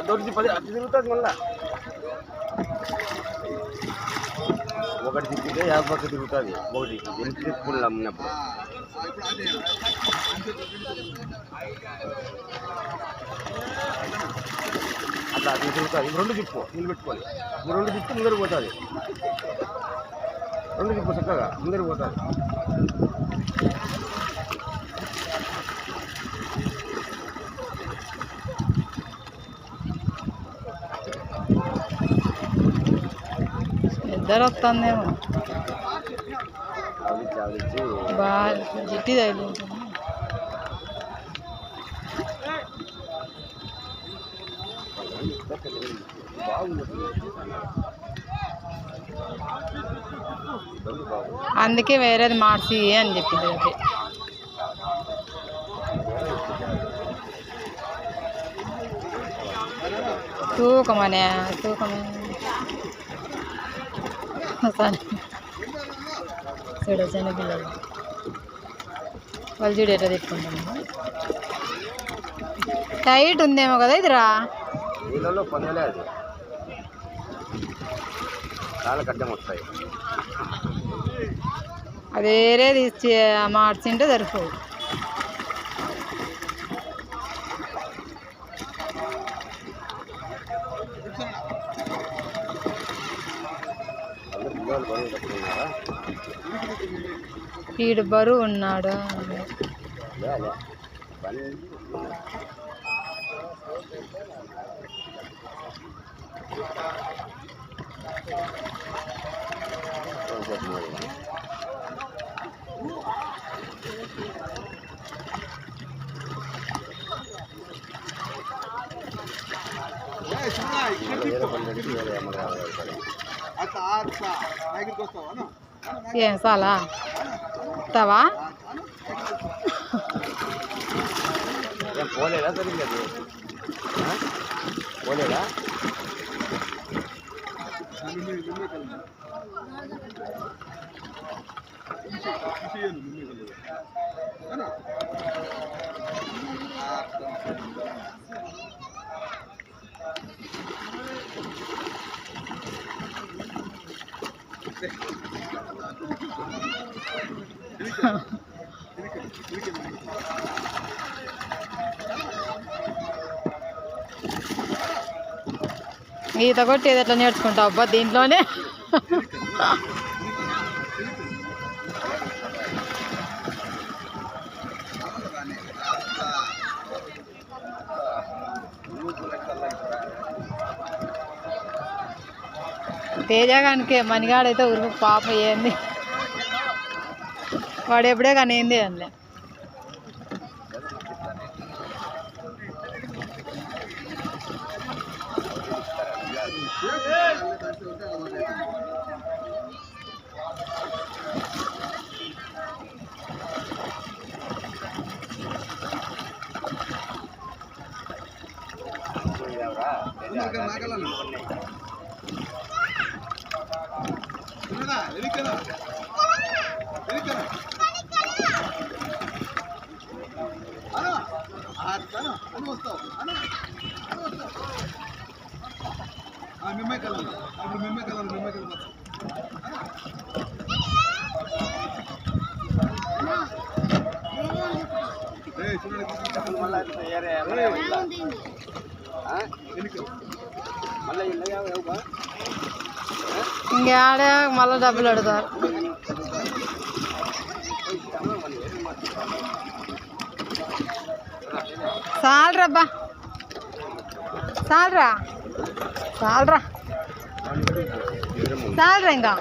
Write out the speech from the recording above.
దొరికి 10 అటు తిరుగుతుంది మళ్ళా ఒకటి తిప్పితే 50 పక్క తిరుగుతుంది ఒకటి వెనక్కి తిప్పుకుని అమ్మినప్పుడు అట్లా అది తిరుగుతుంది ఇది 2 తిప్పు నిలబెట్టుకోవాలి 2 తిప్పు ముందరికి పోతుంది 2 తిప్పు చక్కగా ముందరికి పోతుంది ఇద్దరు వస్తుందేమో బాగా జిట్టి తగిలింటుంది అందుకే వేరేది మార్చి అని చెప్పింది అది తూకమనే చూడ చిన్న పిల్లలు వాళ్ళు చూడు ఎట్లా తిట్టుకుంటాను టైట్ ఉందేమో కదా ఇదిరా అది వేరేది ఇచ్చి మార్చింటే సరిపోదు వీడు బరువు ఉన్నాడు ఏం చాలా వస్తావా పోలేదా సరిగ్గా పోలేదా ఈత కొట్టేది ఎట్లా నేర్చుకుంటావు అబ్బా దీంట్లోనే తేజగానికే మనిగాడైతే ఉరుకు పాప ఏంది వాడు ఎప్పుడే కానీ ఏంది అందులో ఇంకేడే మళ్ళీ డబ్బులు అడుగుతారు చాలరబ్బా చాలరా చాలరా చాలరా ఇంకా